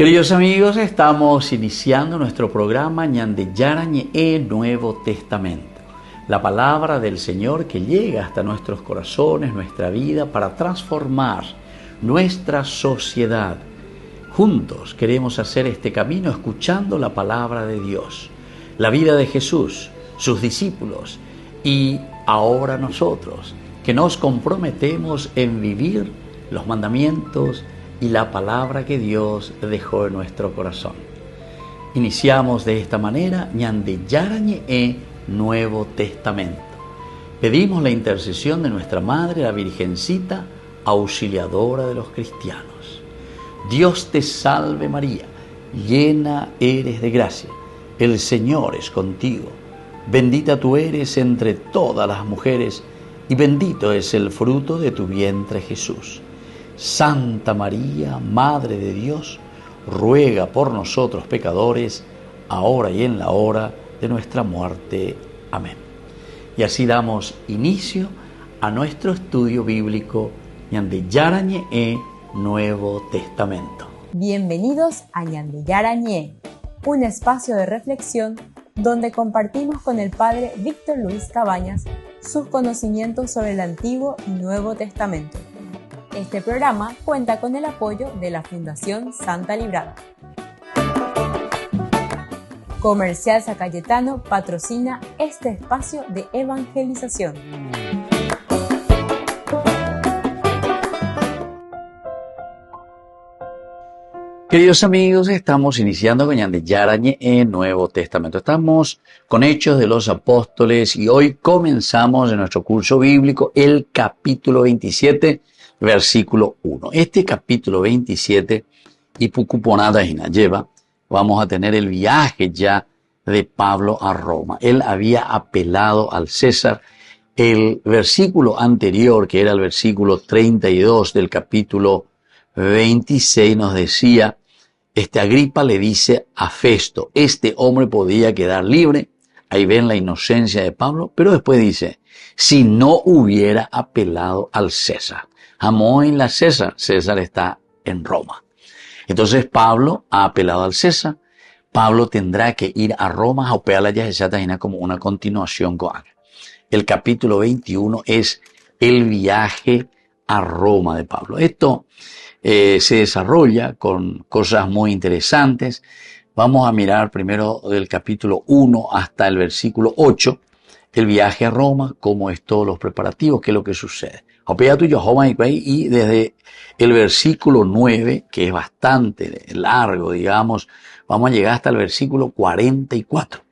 Queridos amigos, estamos iniciando nuestro programa Ñandeyarañe Nuevo Testamento. La palabra del Señor que llega hasta nuestros corazones, nuestra vida, para transformar nuestra sociedad. Juntos queremos hacer este camino escuchando la palabra de Dios, la vida de Jesús, sus discípulos y ahora nosotros, que nos comprometemos en vivir los mandamientos y la palabra que Dios dejó en nuestro corazón. Iniciamos de esta manera Ñandeyarañe Nuevo Testamento. Pedimos la intercesión de nuestra Madre, la Virgencita, auxiliadora de los cristianos. Dios te salve María, llena eres de gracia, el Señor es contigo. Bendita tú eres entre todas las mujeres, y bendito es el fruto de tu vientre Jesús. Santa María, Madre de Dios, ruega por nosotros pecadores, ahora y en la hora de nuestra muerte. Amén. Y así damos inicio a nuestro estudio bíblico Ñandeyarañe Nuevo Testamento. Bienvenidos a Ñandeyarañe, un espacio de reflexión donde compartimos con el Padre Víctor Luis Cabañas sus conocimientos sobre el Antiguo y Nuevo Testamento. Este programa cuenta con el apoyo de la Fundación Santa Librada. Comercial San Cayetano patrocina este espacio de evangelización. Queridos amigos, estamos iniciando con Ñandeyarañe Nuevo Testamento. Estamos con Hechos de los Apóstoles y hoy comenzamos en nuestro curso bíblico el capítulo 27, versículo 1. Este capítulo 27, y Pucuponada y Nayeva, vamos a tener el viaje ya de Pablo a Roma. Él había apelado al César. El versículo anterior, que era el versículo 32 del capítulo 26, nos decía, Agripa le dice a Festo, este hombre podía quedar libre. Ahí ven la inocencia de Pablo, pero después dice, si no hubiera apelado al César. Amó en la César está en Roma. Entonces Pablo ha apelado al César. Pablo tendrá que ir a Roma a operar la Yahesata como una continuación con él. El capítulo 21 es el viaje a Roma de Pablo. Esto se desarrolla con cosas muy interesantes. Vamos a mirar primero del capítulo 1 hasta el versículo 8, el viaje a Roma, cómo es todos los preparativos, qué es lo que sucede. Y desde el versículo 9, que es bastante largo, digamos, vamos a llegar hasta el versículo 44.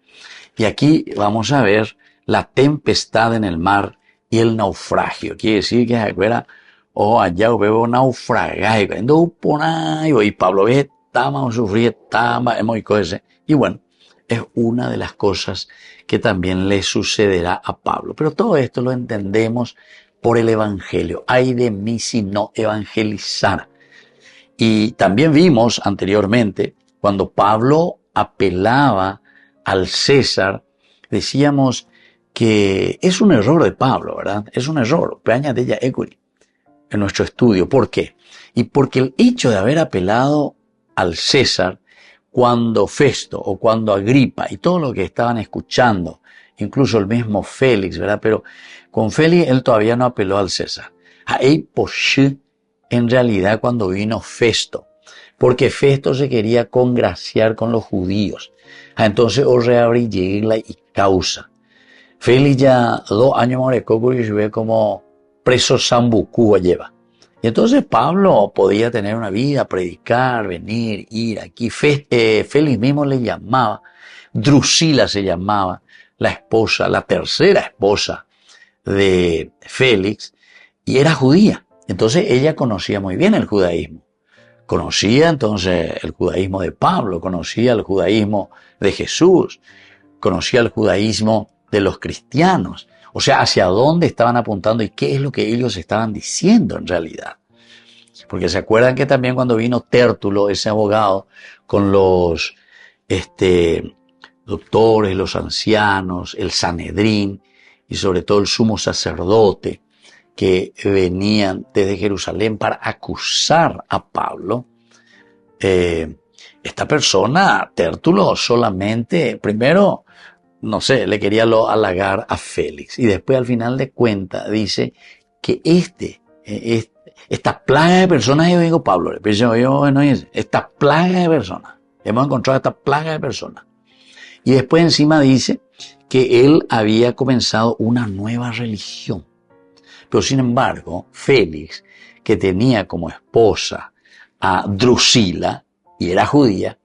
Y aquí vamos a ver la tempestad en el mar y el naufragio. Quiere decir que allá veo naufragio, y Pablo ve, estamos sufriendo, y bueno, es una de las cosas que también le sucederá a Pablo. Pero todo esto lo entendemos por el Evangelio. Ay de mí si no evangelizara. Y también vimos anteriormente, cuando Pablo apelaba al César, decíamos que es un error de Pablo, ¿verdad? Es un error, peña de ella en nuestro estudio. ¿Por qué? Y porque el hecho de haber apelado al César, cuando Festo o cuando Agripa y todo lo que estaban escuchando, incluso el mismo Félix, ¿verdad? Pero con Félix él todavía no apeló al César. Ahí en realidad cuando vino Festo, porque Festo se quería congraciar con los judíos. Entonces reabrir y causa. Félix ya 2 años más y ve como preso Sambucú lleva. Y entonces Pablo podía tener una vida, predicar, venir, ir aquí. Félix mismo le llamaba, Drusila se llamaba, la esposa, la tercera esposa de Félix, y era judía. Entonces ella conocía muy bien el judaísmo. Conocía entonces el judaísmo de Pablo, conocía el judaísmo de Jesús, conocía el judaísmo de los cristianos. O sea, hacia dónde estaban apuntando y qué es lo que ellos estaban diciendo en realidad. Porque se acuerdan que también cuando vino Tértulo, ese abogado, con los doctores, los ancianos, el Sanedrín y sobre todo el sumo sacerdote que venían desde Jerusalén para acusar a Pablo, esta persona, Tértulo, solamente, primero, no sé, le quería halagar a Félix. Y después, al final de cuentas, dice que esta plaga de personas, yo digo, Pablo, esta plaga de personas, hemos encontrado esta plaga de personas. Y después encima dice que él había comenzado una nueva religión. Pero sin embargo, Félix, que tenía como esposa a Drusila, y era judía,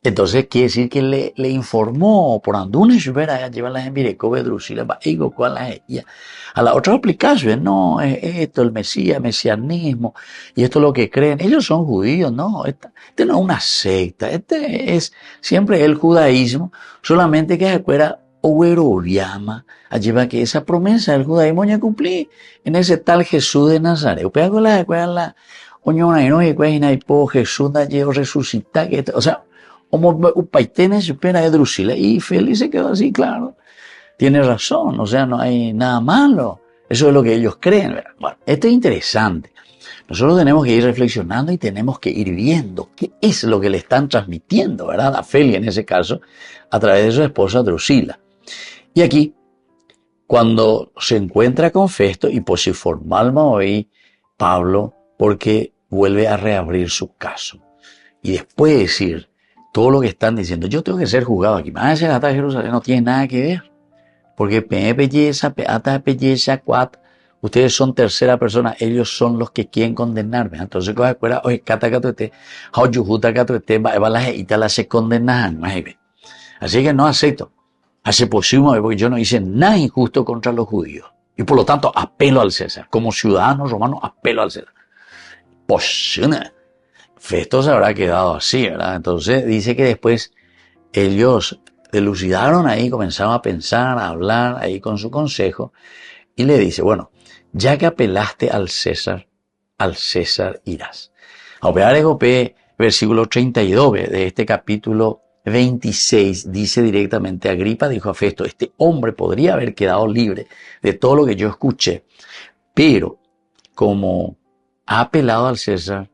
entonces quiere decir que le informó por anduna supera lleva las envirecove Drusila va ego cuál es ella a la otra aplicación, no es esto el mesianismo y esto es lo que creen, ellos son judíos, no, este no es una secta, este es siempre el judaísmo, solamente que se acuerda Oweroriama, allí va que esa promesa del judaísmo ya cumplí en ese tal Jesús de Nazaret, pero la acuerda Oñona y po Jesús da llevo resucita, o sea, como upaitene supera de Drusila, y Félix se quedó así, claro, tiene razón, o sea, no hay nada malo, eso es lo que ellos creen, ¿verdad? Bueno, esto es interesante, nosotros tenemos que ir reflexionando y tenemos que ir viendo qué es lo que le están transmitiendo, ¿verdad? A Félix en ese caso, a través de su esposa Drusila. Y aquí, cuando se encuentra con Festo, y por si formal hoy Pablo, porque vuelve a reabrir su caso. Y después de decir todo lo que están diciendo, yo tengo que ser juzgado aquí. Más allá de Jerusalén no tiene nada que ver. Porque ustedes son tercera persona, ellos son los que quieren condenarme. Entonces, oye, se condenan. Así que no acepto. Hace posible porque yo no hice nada injusto contra los judíos. Y por lo tanto, apelo al César. Como ciudadano romano, apelo al César. Pues, Festo se habrá quedado así, ¿verdad? Entonces dice que después ellos delucidaron ahí, comenzaron a pensar, a hablar ahí con su consejo, y le dice, bueno, ya que apelaste al César irás. A operar versículo 32 de este capítulo 26, dice directamente, Agripa dijo a Festo, este hombre podría haber quedado libre de todo lo que yo escuché, pero como ha apelado al César,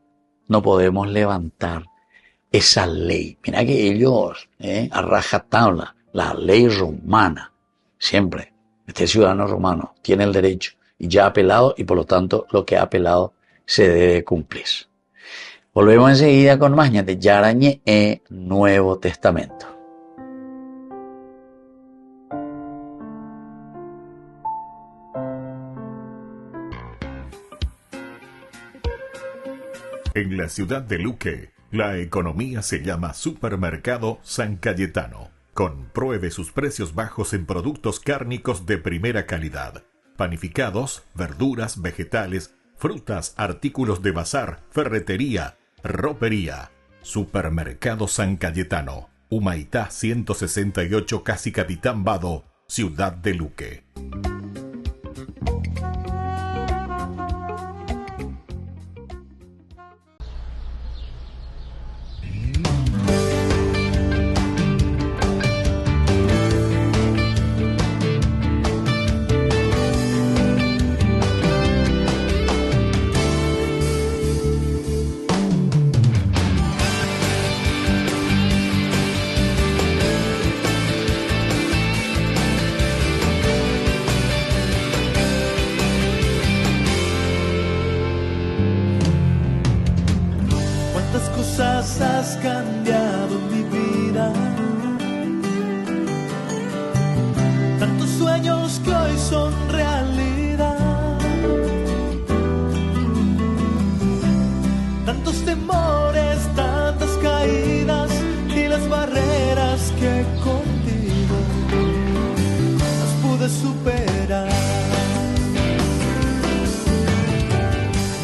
no podemos levantar esa ley. Mira que ellos, a rajatabla, la ley romana, siempre, este ciudadano romano tiene el derecho y ya ha apelado y por lo tanto lo que ha apelado se debe cumplir. Volvemos enseguida con más de Yarañe Nuevo Testamento. En la ciudad de Luque, la economía se llama Supermercado San Cayetano. Compruebe sus precios bajos en productos cárnicos de primera calidad. Panificados, verduras, vegetales, frutas, artículos de bazar, ferretería, ropería. Supermercado San Cayetano. Humaitá 168 Casi Capitán Vado, ciudad de Luque. Has cambiado mi vida, tantos sueños que hoy son realidad, tantos temores, tantas caídas y las barreras que contigo las pude superar.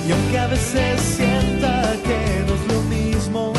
Y aunque a veces sienta que no es lo mismo,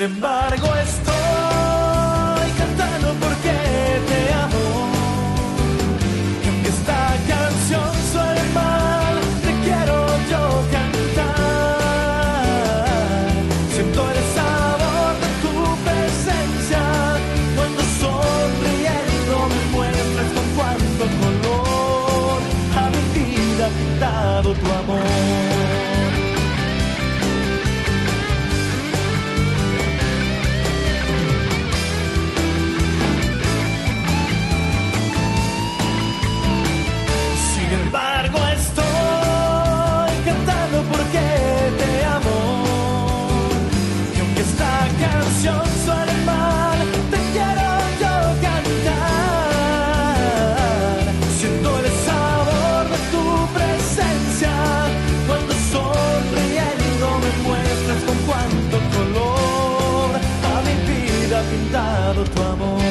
embargo estoy cantando porque te amo. Y aunque esta canción suene mal, te quiero yo cantar. Siento el sabor de tu presencia cuando sonriendo me muestras con cuánto color a mi vida ha pintado tu amor. Sin embargo estoy cantando porque te amo. Y aunque esta canción suene mal, te quiero yo cantar. Siento el sabor de tu presencia cuando sonriendo me muestras con cuánto color a mi vida ha pintado tu amor.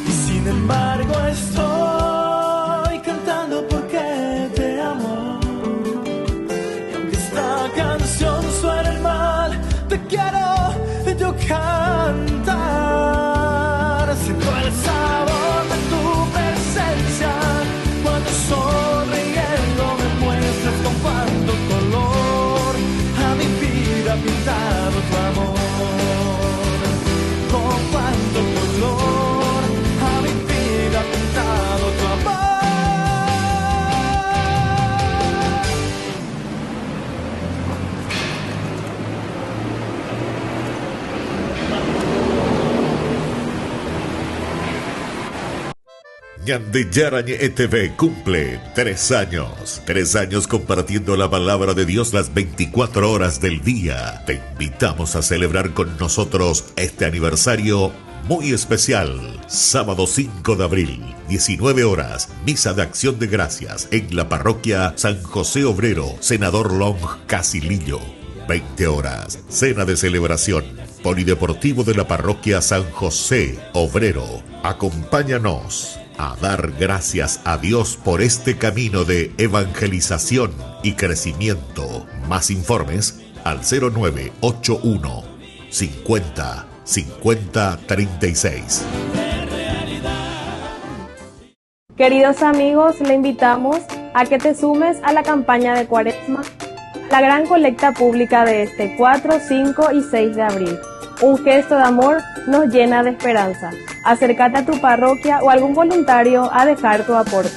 Y sin embargo estoy cantando porque te amo. Y aunque esta canción suene mal, te quiero yo cantar. Siento el sabor de tu presencia cuando sonriendo me muestras con cuánto color a mi vida ha pintado tu amor. Con cuánto color a mi vida ha pintado tu amor. Ñandeyarañe ETV cumple 3 años. 3 años compartiendo la palabra de Dios las 24 horas del día. Te invitamos a celebrar con nosotros este aniversario muy especial. Sábado 5 de abril, 19 horas, misa de acción de gracias en la parroquia San José Obrero, Senador Long, Casilillo. 20 horas, cena de celebración, polideportivo de la parroquia San José Obrero. Acompáñanos a dar gracias a Dios por este camino de evangelización y crecimiento. Más informes al 0981 50 50 36. Queridos amigos, le invitamos a que te sumes a la campaña de Cuaresma, la gran colecta pública de este 4, 5 y 6 de abril. Un gesto de amor nos llena de esperanza. Acércate a tu parroquia o algún voluntario a dejar tu aporte.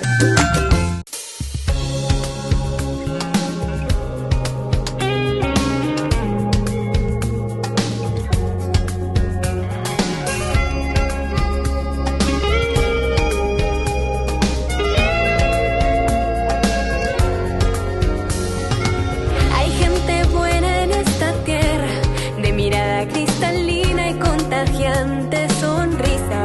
Hay gente buena en esta tierra, de mirada cristalina y contagiante sonrisa.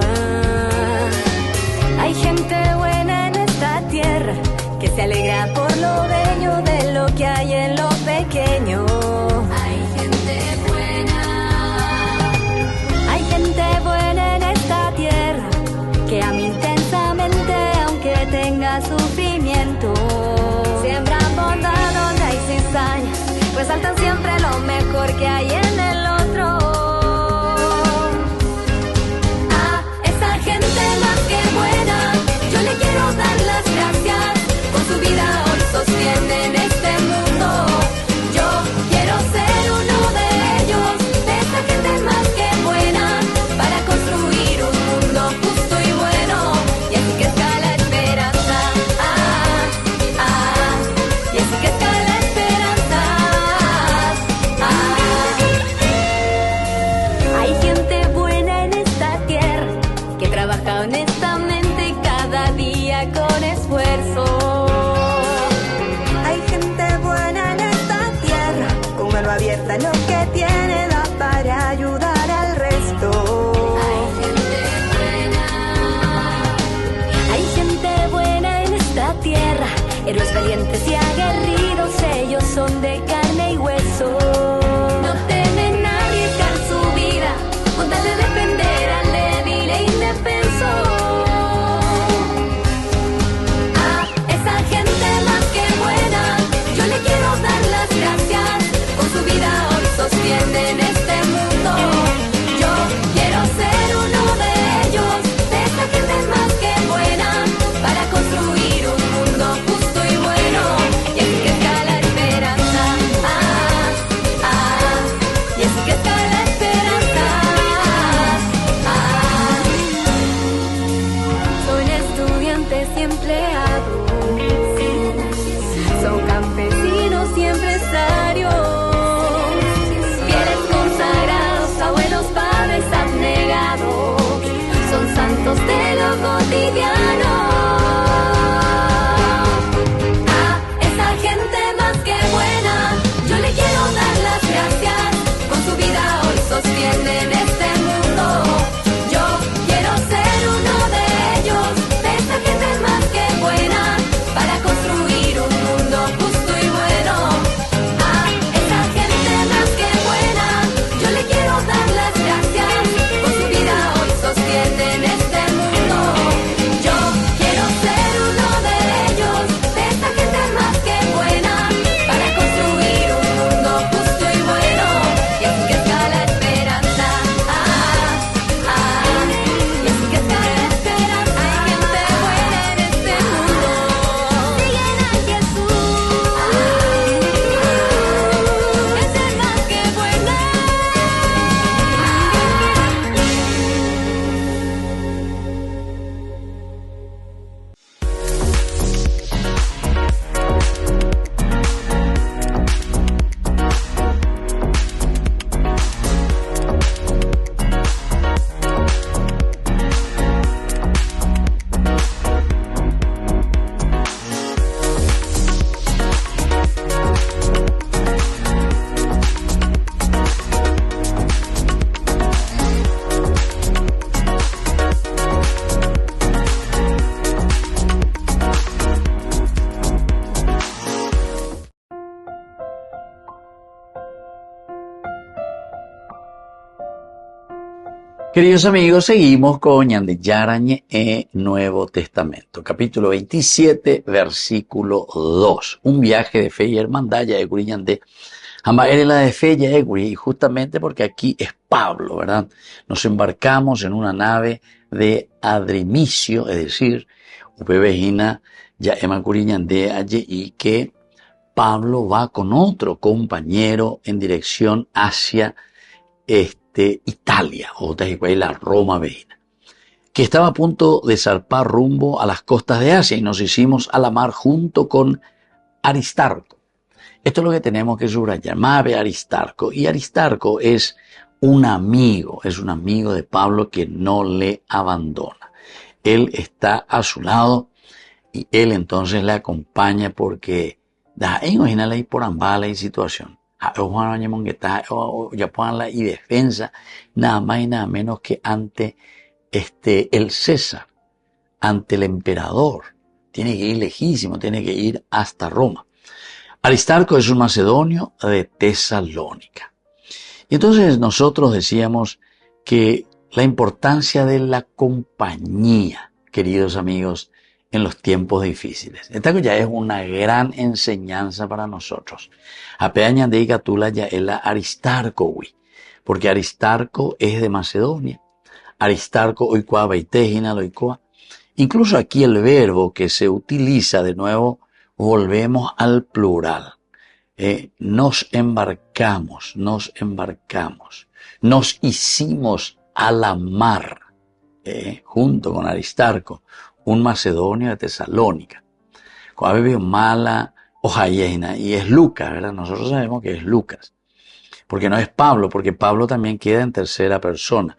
Hay gente buena en esta tierra, que se alegra por lo bello de lo que hay en lo pequeño. Hay gente buena. Hay gente buena en esta tierra, que ama intensamente aunque tenga sufrimiento. Siembran bondad donde hay cizaña, resaltan siempre lo mejor que hay en el otro. A esa gente más que buena, yo le quiero dar las gracias. Con su vida hoy sostienen este mundo. Yo quiero ser uno de ellos, de esa gente más que buena, para construir un mundo justo y bueno. Y así crezca la esperanza. Y así crezca la esperanza. Hay gente buena en esta tierra, que trabaja honestamente cada día con esfuerzo. Hay gente buena en esta tierra, con mano abierta en lo que tiene, da para ayudar al resto. Hay gente buena. Hay gente buena en esta tierra, héroes valientes y aguerridos, ellos son de carne y hueso. No temen arriesgar su vida, con tal de defender al débil e indefenso. A esa gente más que buena, yo le quiero dar las gracias. Con su vida hoy sostienen este mundo. Queridos amigos, seguimos con Ñandeyarañe Nuevo Testamento, capítulo 27, versículo 2. Un viaje de fe y hermandad ya de Ñandé. Era la de fe ya y justamente porque aquí es Pablo, ¿verdad? Nos embarcamos en una nave de Adrimicio, es decir, Upevejina ya Ema Ñandé allí, y que Pablo va con otro compañero en dirección hacia Italia, o la Roma vecina, que estaba a punto de zarpar rumbo a las costas de Asia, y nos hicimos a la mar junto con Aristarco. Esto es lo que tenemos que subrayar, Mave Aristarco, y Aristarco es un amigo de Pablo que no le abandona. Él está a su lado y él entonces le acompaña porque imagínale ahí por ambala y situación. Y defensa nada más y nada menos que ante el César, ante el emperador. Tiene que ir lejísimo, tiene que ir hasta Roma. Aristarco es un macedonio de Tesalónica. Y entonces nosotros decíamos que la importancia de la compañía, queridos amigos, en los tiempos difíciles. Esta ya es una gran enseñanza para nosotros. Apeañan de Icatula ya es la Aristarco, porque Aristarco es de Macedonia. Aristarco oikoa baitejina loikoa. Incluso aquí el verbo que se utiliza de nuevo, volvemos al plural. Nos embarcamos, nos hicimos a la mar, junto con Aristarco, un macedonio de Tesalónica. Cuando veo mala hojayena, y es Lucas, ¿verdad? Nosotros sabemos que es Lucas, porque no es Pablo, porque Pablo también queda en tercera persona.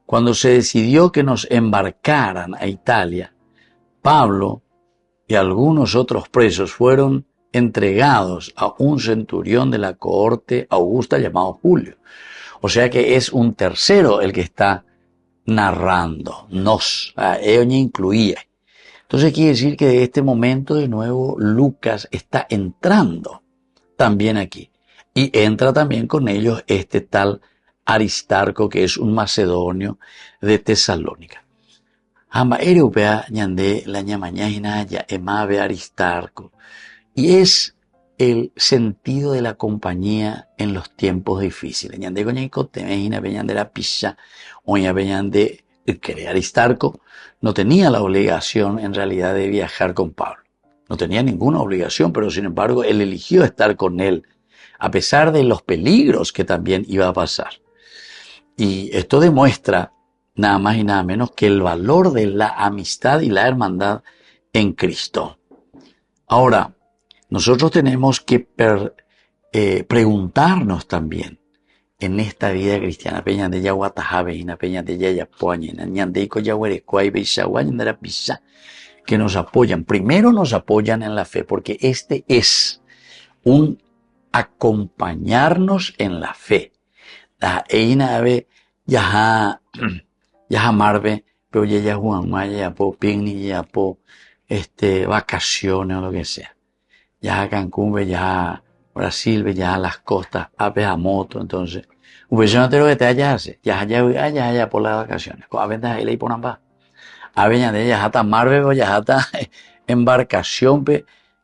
Cuando se decidió que nos embarcaran a Italia, Pablo y algunos otros presos fueron entregados a un centurión de la cohorte augusta llamado Julio. O sea que es un tercero el que está narrando, ellos incluía. Entonces quiere decir que de este momento de nuevo Lucas está entrando también aquí. Y entra también con ellos este tal Aristarco, que es un macedonio de Tesalónica. Aristarco. Y es el sentido de la compañía en los tiempos difíciles. Aristarco no tenía la obligación en realidad de viajar con Pablo. No tenía ninguna obligación, pero sin embargo él eligió estar con él, a pesar de los peligros que también iba a pasar. Y esto demuestra nada más y nada menos que el valor de la amistad y la hermandad en Cristo. Ahora, nosotros tenemos que preguntarnos también en esta vida cristiana, que nos apoyan. Primero nos apoyan en la fe, porque este es un acompañarnos en la fe. Marve, pero ya Juan Maya, po picnic, ya po vacaciones o lo que sea. Ya Cancún, ya Brasil, ya las costas, a moto, entonces. Yo no te lo que te hace, ya por las vacaciones. A veces ahí le ponen va. A veces ya hasta Marve, o ya hasta embarcación,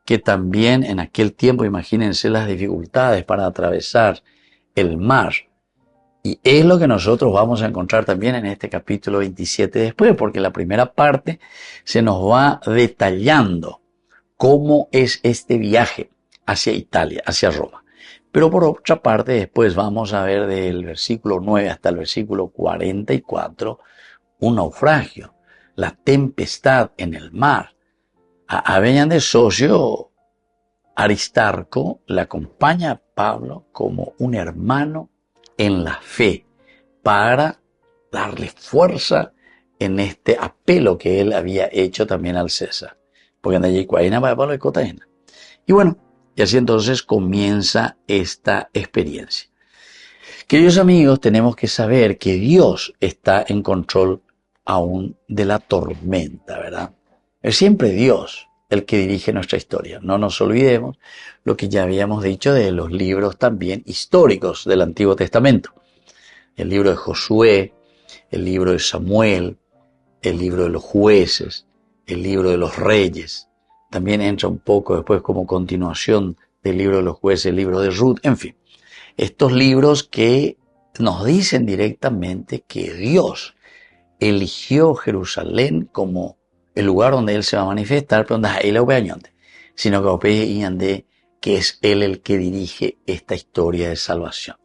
que también en aquel tiempo, imagínense las dificultades para atravesar el mar. Y es lo que nosotros vamos a encontrar también en este capítulo 27 después, porque la primera parte se nos va detallando cómo es este viaje hacia Italia, hacia Roma. Pero por otra parte, después vamos a ver del versículo 9 hasta el versículo 44 un naufragio, la tempestad en el mar. A Beñan de socio, Aristarco le acompaña a Pablo como un hermano en la fe para darle fuerza en este apelo que él había hecho también al César. Porque anda allí cuaina para Pablo y cotaina. Y bueno, y así entonces comienza esta experiencia. Queridos amigos, tenemos que saber que Dios está en control aún de la tormenta, ¿verdad? Es siempre Dios el que dirige nuestra historia. No nos olvidemos lo que ya habíamos dicho de los libros también históricos del Antiguo Testamento. El libro de Josué, el libro de Samuel, el libro de los jueces, el libro de los reyes. También entra un poco después como continuación del libro de los jueces, el libro de Ruth, en fin. Estos libros que nos dicen directamente que Dios eligió Jerusalén como el lugar donde Él se va a manifestar, pero donde Él lo sino que es Él el que dirige esta historia de salvación.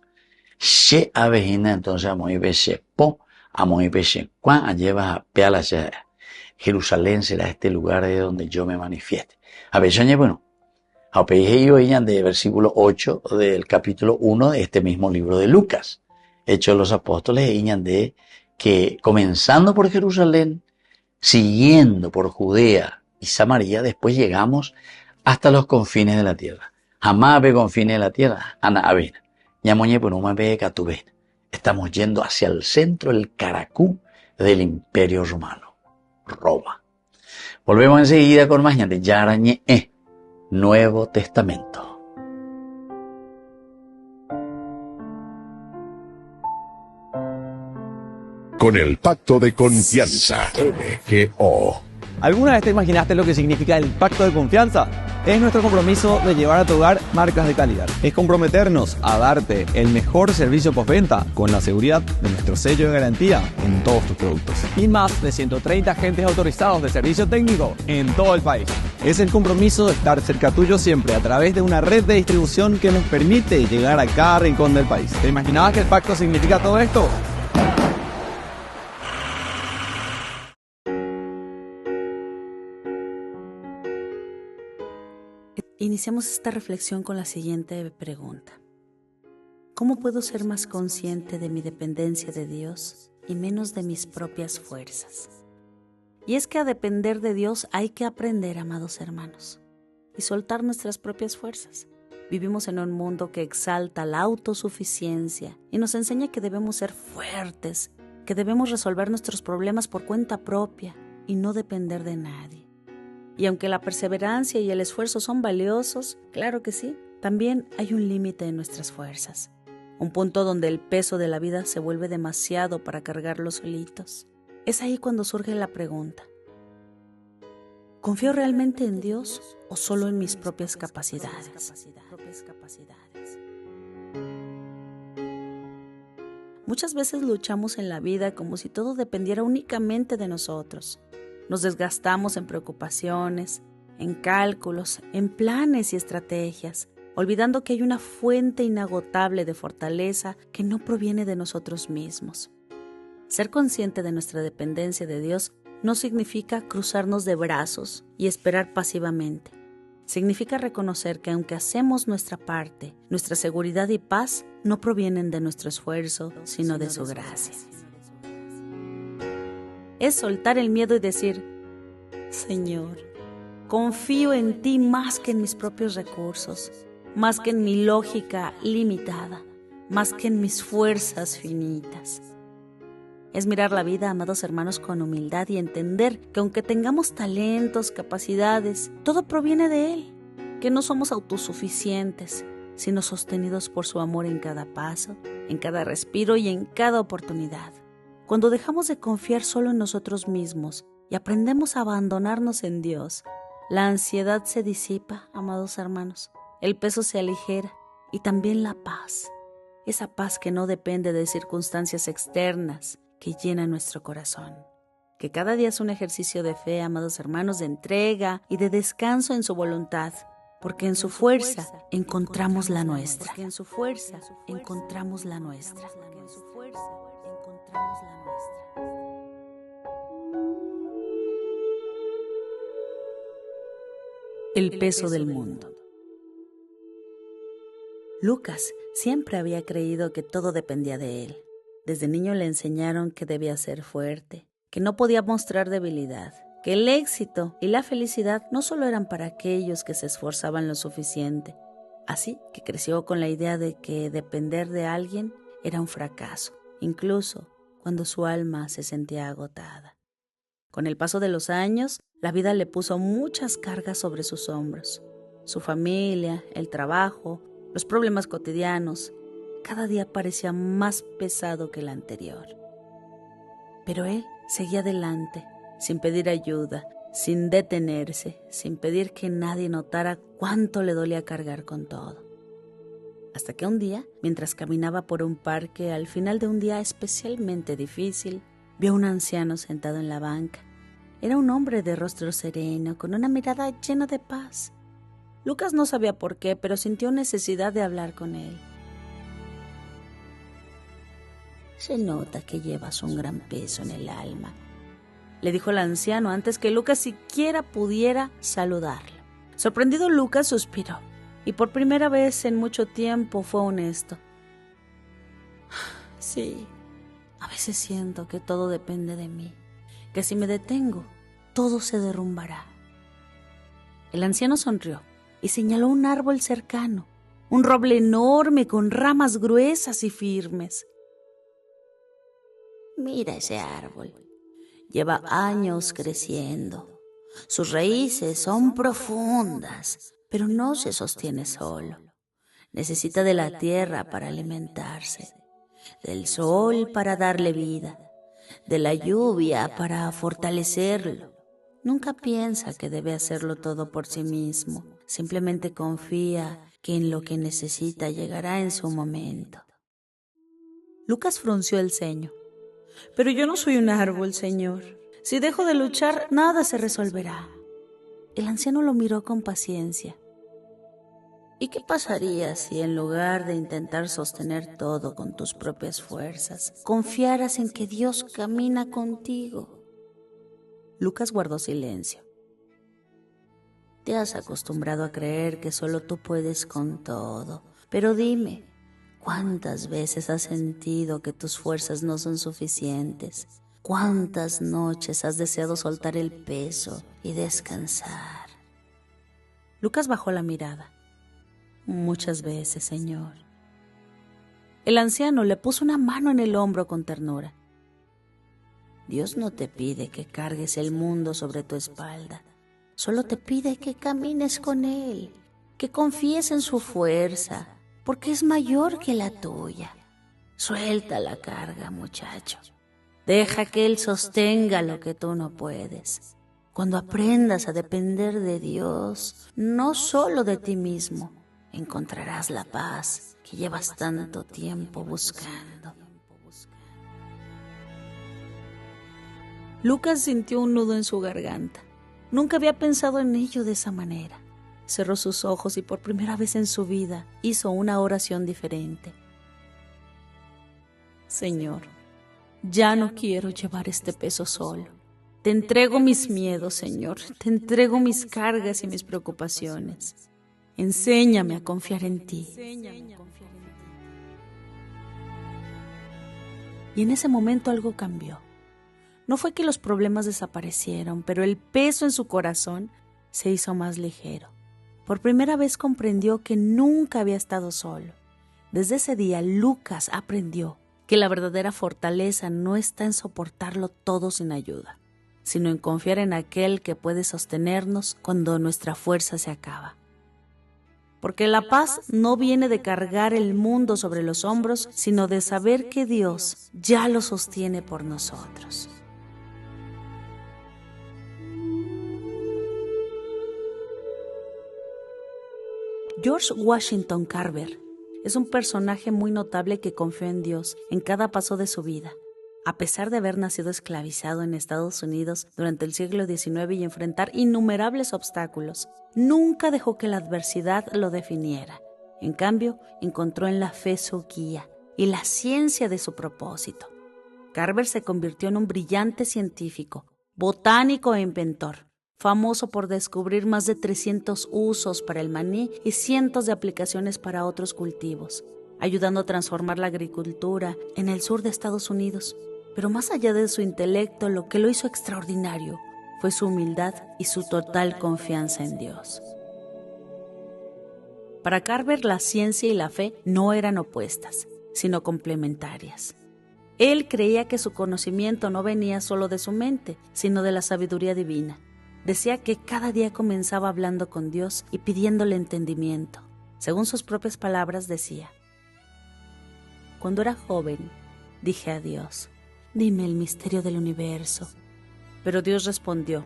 She avejina entonces a Moisés po, a Moisés cuán lleva a peala. Jerusalén será este lugar de donde yo me manifieste. A veces, bueno, a de versículo 8 del capítulo 1 de este mismo libro de Lucas. Hechos de los Apóstoles, de que comenzando por Jerusalén, siguiendo por Judea y Samaria, después llegamos hasta los confines de la tierra. Jamás ve confines de la tierra, Ana Avena. Estamos yendo hacia el centro, el Caracú del Imperio Romano, Roma. Volvemos enseguida con más de Yarañe, Nuevo Testamento. Con el pacto de confianza, MGO. ¿Alguna vez te imaginaste lo que significa el pacto de confianza? Es nuestro compromiso de llevar a tu hogar marcas de calidad. Es comprometernos a darte el mejor servicio postventa con la seguridad de nuestro sello de garantía en todos tus productos. Y más de 130 agentes autorizados de servicio técnico en todo el país. Es el compromiso de estar cerca tuyo siempre a través de una red de distribución que nos permite llegar a cada rincón del país. ¿Te imaginabas que el pacto significa todo esto? Iniciamos esta reflexión con la siguiente pregunta. ¿Cómo puedo ser más consciente de mi dependencia de Dios y menos de mis propias fuerzas? Y es que a depender de Dios hay que aprender, amados hermanos, y soltar nuestras propias fuerzas. Vivimos en un mundo que exalta la autosuficiencia y nos enseña que debemos ser fuertes, que debemos resolver nuestros problemas por cuenta propia y no depender de nadie. Y aunque la perseverancia y el esfuerzo son valiosos, claro que sí, también hay un límite en nuestras fuerzas. Un punto donde el peso de la vida se vuelve demasiado para cargarlo solitos. Es ahí cuando surge la pregunta: ¿confío realmente en Dios o solo en mis propias capacidades? Muchas veces luchamos en la vida como si todo dependiera únicamente de nosotros. Nos desgastamos en preocupaciones, en cálculos, en planes y estrategias, olvidando que hay una fuente inagotable de fortaleza que no proviene de nosotros mismos. Ser consciente de nuestra dependencia de Dios no significa cruzarnos de brazos y esperar pasivamente. Significa reconocer que aunque hacemos nuestra parte, nuestra seguridad y paz no provienen de nuestro esfuerzo, sino de su gracia. Es soltar el miedo y decir: Señor, confío en ti más que en mis propios recursos, más que en mi lógica limitada, más que en mis fuerzas finitas. Es mirar la vida, amados hermanos, con humildad y entender que aunque tengamos talentos, capacidades, todo proviene de Él, que no somos autosuficientes, sino sostenidos por su amor en cada paso, en cada respiro y en cada oportunidad. Cuando dejamos de confiar solo en nosotros mismos y aprendemos a abandonarnos en Dios, la ansiedad se disipa, amados hermanos, el peso se aligera y también la paz, esa paz que no depende de circunstancias externas que llena nuestro corazón. Que cada día es un ejercicio de fe, amados hermanos, de entrega y de descanso en su voluntad, porque en su fuerza encontramos la nuestra. Porque en su fuerza encontramos la nuestra. El peso del mundo. Lucas siempre había creído que todo dependía de él. Desde niño le enseñaron que debía ser fuerte, que no podía mostrar debilidad, que el éxito y la felicidad no solo eran para aquellos que se esforzaban lo suficiente. Así que creció con la idea de que depender de alguien era un fracaso, incluso cuando su alma se sentía agotada. Con el paso de los años, la vida le puso muchas cargas sobre sus hombros. Su familia, el trabajo, los problemas cotidianos, cada día parecía más pesado que el anterior. Pero él seguía adelante, sin pedir ayuda, sin detenerse, sin pedir que nadie notara cuánto le dolía cargar con todo. Hasta que un día, mientras caminaba por un parque, al final de un día especialmente difícil, vio a un anciano sentado en la banca. Era un hombre de rostro sereno, con una mirada llena de paz. Lucas no sabía por qué, pero sintió necesidad de hablar con él. Se nota que llevas un gran peso en el alma, le dijo el anciano antes que Lucas siquiera pudiera saludarlo. Sorprendido, Lucas suspiró y por primera vez en mucho tiempo fue honesto. Sí, a veces siento que todo depende de mí, que si me detengo, todo se derrumbará. El anciano sonrió y señaló un árbol cercano, un roble enorme con ramas gruesas y firmes. Mira ese árbol. Lleva años creciendo. Sus raíces son profundas, pero no se sostiene solo. Necesita de la tierra para alimentarse, del sol para darle vida, de la lluvia para fortalecerlo. Nunca piensa que debe hacerlo todo por sí mismo. Simplemente confía que en lo que necesita llegará en su momento. Lucas frunció el ceño. Pero yo no soy un árbol, Señor. Si dejo de luchar, nada se resolverá. El anciano lo miró con paciencia. ¿Y qué pasaría si en lugar de intentar sostener todo con tus propias fuerzas, confiaras en que Dios camina contigo? Lucas guardó silencio. Te has acostumbrado a creer que solo tú puedes con todo, pero dime, ¿cuántas veces has sentido que tus fuerzas no son suficientes? ¿Cuántas noches has deseado soltar el peso y descansar? Lucas bajó la mirada. Muchas veces, Señor. El anciano le puso una mano en el hombro con ternura. Dios no te pide que cargues el mundo sobre tu espalda. Solo te pide que camines con Él, que confíes en su fuerza, porque es mayor que la tuya. Suelta la carga, muchacho. Deja que Él sostenga lo que tú no puedes. Cuando aprendas a depender de Dios, no solo de ti mismo, encontrarás la paz que llevas tanto tiempo buscando. Lucas sintió un nudo en su garganta. Nunca había pensado en ello de esa manera. Cerró sus ojos y por primera vez en su vida hizo una oración diferente. Señor, ya no quiero llevar este peso solo. Te entrego mis miedos, Señor. Te entrego mis cargas y mis preocupaciones. Enséñame a confiar en ti. Y en ese momento algo cambió. No fue que los problemas desaparecieron, pero el peso en su corazón se hizo más ligero. Por primera vez comprendió que nunca había estado solo. Desde ese día, Lucas aprendió que la verdadera fortaleza no está en soportarlo todo sin ayuda, sino en confiar en aquel que puede sostenernos cuando nuestra fuerza se acaba. Porque la paz no viene de cargar el mundo sobre los hombros, sino de saber que Dios ya lo sostiene por nosotros. George Washington Carver es un personaje muy notable que confió en Dios en cada paso de su vida. A pesar de haber nacido esclavizado en Estados Unidos durante el siglo XIX y enfrentar innumerables obstáculos, nunca dejó que la adversidad lo definiera. En cambio, encontró en la fe su guía y la ciencia de su propósito. Carver se convirtió en un brillante científico, botánico e inventor, famoso por descubrir más de 300 usos para el maní y cientos de aplicaciones para otros cultivos, ayudando a transformar la agricultura en el sur de Estados Unidos. Pero más allá de su intelecto, lo que lo hizo extraordinario fue su humildad y su total confianza en Dios. Para Carver, la ciencia y la fe no eran opuestas, sino complementarias. Él creía que su conocimiento no venía solo de su mente, sino de la sabiduría divina. Decía que cada día comenzaba hablando con Dios y pidiéndole entendimiento. Según sus propias palabras decía: cuando era joven, dije a Dios, dime el misterio del universo. Pero Dios respondió,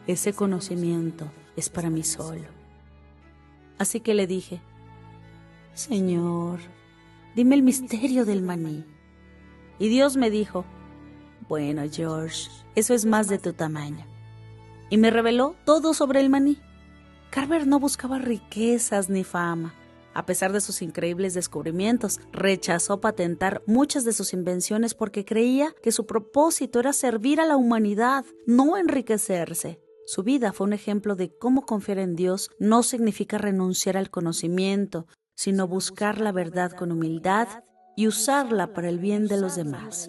ese conocimiento es para mí solo. Así que le dije, Señor, dime el misterio del maní. Y Dios me dijo, bueno, George, eso es más de tu tamaño. Y me reveló todo sobre el maní. Carver no buscaba riquezas ni fama. A pesar de sus increíbles descubrimientos, rechazó patentar muchas de sus invenciones porque creía que su propósito era servir a la humanidad, no enriquecerse. Su vida fue un ejemplo de cómo confiar en Dios no significa renunciar al conocimiento, sino buscar la verdad con humildad y usarla para el bien de los demás.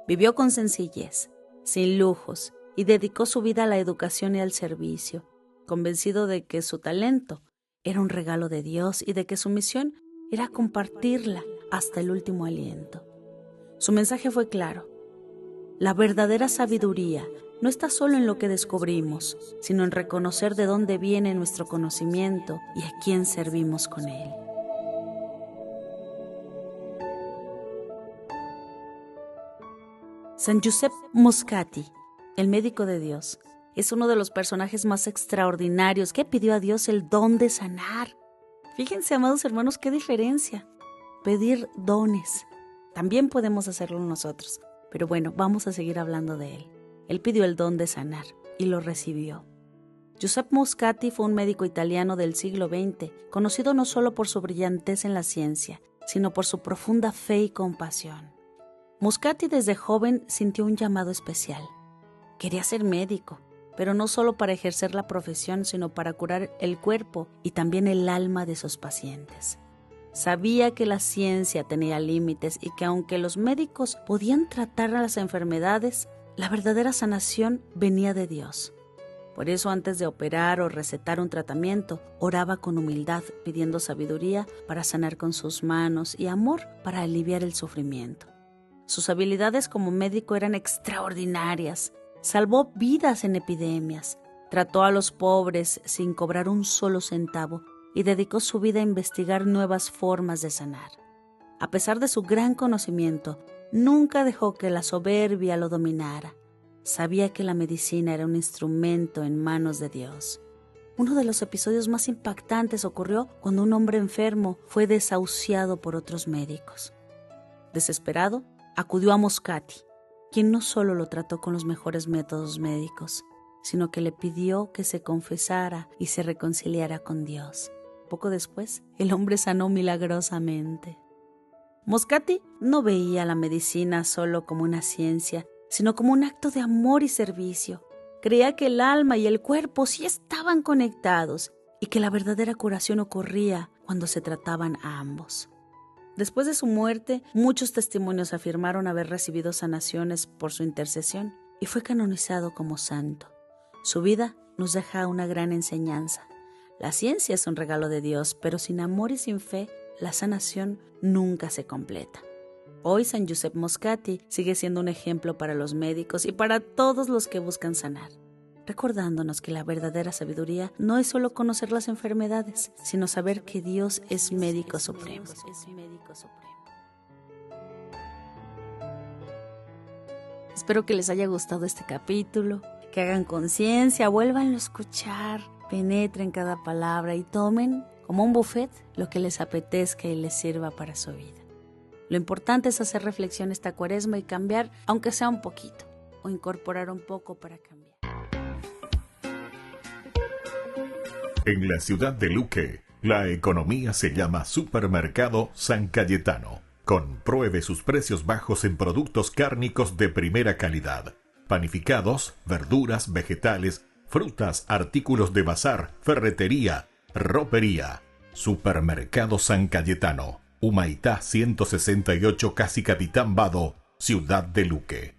Vivió con sencillez, sin lujos, y dedicó su vida a la educación y al servicio, convencido de que su talento era un regalo de Dios y de que su misión era compartirla hasta el último aliento. Su mensaje fue claro. La verdadera sabiduría no está solo en lo que descubrimos, sino en reconocer de dónde viene nuestro conocimiento y a quién servimos con él. San Giuseppe Moscati, el médico de Dios, es uno de los personajes más extraordinarios que pidió a Dios el don de sanar. Fíjense, amados hermanos, qué diferencia. Pedir dones. También podemos hacerlo nosotros. Pero bueno, vamos a seguir hablando de él. Él pidió el don de sanar y lo recibió. Giuseppe Moscati fue un médico italiano del siglo XX, conocido no solo por su brillantez en la ciencia, sino por su profunda fe y compasión. Moscati desde joven sintió un llamado especial. Quería ser médico, pero no solo para ejercer la profesión, sino para curar el cuerpo y también el alma de sus pacientes. Sabía que la ciencia tenía límites y que aunque los médicos podían tratar a las enfermedades, la verdadera sanación venía de Dios. Por eso, antes de operar o recetar un tratamiento, oraba con humildad, pidiendo sabiduría para sanar con sus manos y amor para aliviar el sufrimiento. Sus habilidades como médico eran extraordinarias. Salvó vidas en epidemias, trató a los pobres sin cobrar un solo centavo y dedicó su vida a investigar nuevas formas de sanar. A pesar de su gran conocimiento, nunca dejó que la soberbia lo dominara. Sabía que la medicina era un instrumento en manos de Dios. Uno de los episodios más impactantes ocurrió cuando un hombre enfermo fue desahuciado por otros médicos. Desesperado, acudió a Moscati, quien no solo lo trató con los mejores métodos médicos, sino que le pidió que se confesara y se reconciliara con Dios. Poco después, el hombre sanó milagrosamente. Moscati no veía la medicina solo como una ciencia, sino como un acto de amor y servicio. Creía que el alma y el cuerpo sí estaban conectados y que la verdadera curación ocurría cuando se trataban a ambos. Después de su muerte, muchos testimonios afirmaron haber recibido sanaciones por su intercesión y fue canonizado como santo. Su vida nos deja una gran enseñanza. La ciencia es un regalo de Dios, pero sin amor y sin fe, la sanación nunca se completa. Hoy San Giuseppe Moscati sigue siendo un ejemplo para los médicos y para todos los que buscan sanar, recordándonos que la verdadera sabiduría no es solo conocer las enfermedades, sino saber que Dios es médico supremo. Espero que les haya gustado este capítulo, que hagan conciencia, vuélvanlo a escuchar, penetren cada palabra y tomen como un buffet lo que les apetezca y les sirva para su vida. Lo importante es hacer reflexión esta Cuaresma y cambiar, aunque sea un poquito, o incorporar un poco para cambiar. En la ciudad de Luque, la economía se llama Supermercado San Cayetano. Compruebe sus precios bajos en productos cárnicos de primera calidad. Panificados, verduras, vegetales, frutas, artículos de bazar, ferretería, ropería. Supermercado San Cayetano, Humaitá 168, Casi Capitán Vado, ciudad de Luque.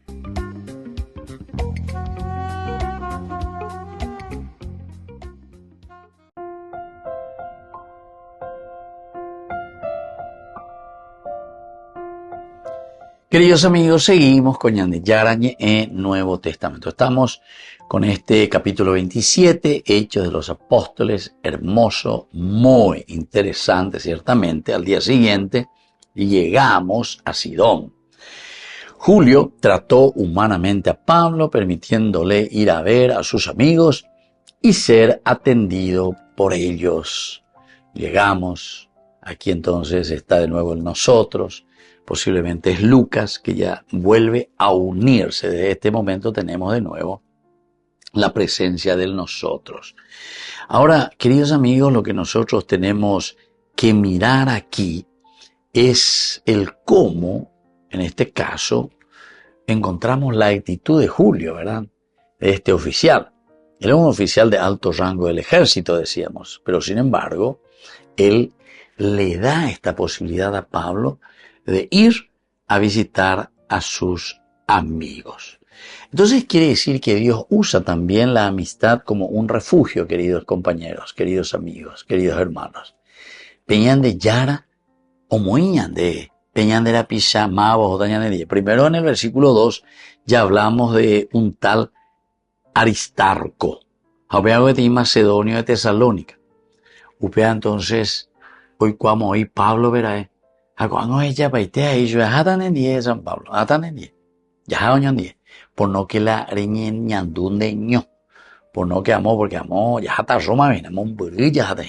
Queridos amigos, seguimos con Ñande Yarañe en Nuevo Testamento. Estamos con este capítulo 27, Hechos de los Apóstoles, hermoso, muy interesante ciertamente. Al día siguiente, llegamos a Sidón. Julio trató humanamente a Pablo, permitiéndole ir a ver a sus amigos y ser atendido por ellos. Llegamos, aquí entonces está de nuevo el nosotros, posiblemente es Lucas que ya vuelve a unirse. Desde este momento tenemos de nuevo la presencia del nosotros. Ahora, queridos amigos, lo que nosotros tenemos que mirar aquí es el cómo, en este caso, encontramos la actitud de Julio, ¿verdad? De este oficial. Él es un oficial de alto rango del ejército, decíamos, pero sin embargo, él le da esta posibilidad a Pablo de ir a visitar a sus amigos. Entonces quiere decir que Dios usa también la amistad como un refugio, queridos compañeros, queridos amigos, queridos hermanos. Peñan de Yara o Moiñan de Peñan de la Pisha, Mavos o Dañanería. Primero en el versículo 2 ya hablamos de un tal Aristarco. Hablamos de Macedonio de Tesalónica. Upea entonces, hoy cuando hoy Pablo verá, a cuando ella paite ahí, yo ya tan en 10 San Pablo, ya tan en 10. Ya en 10. Por no que la reñen ñandún de ño. Por no que amo, porque amo, ya está Roma, ven, amo un burri, ya está.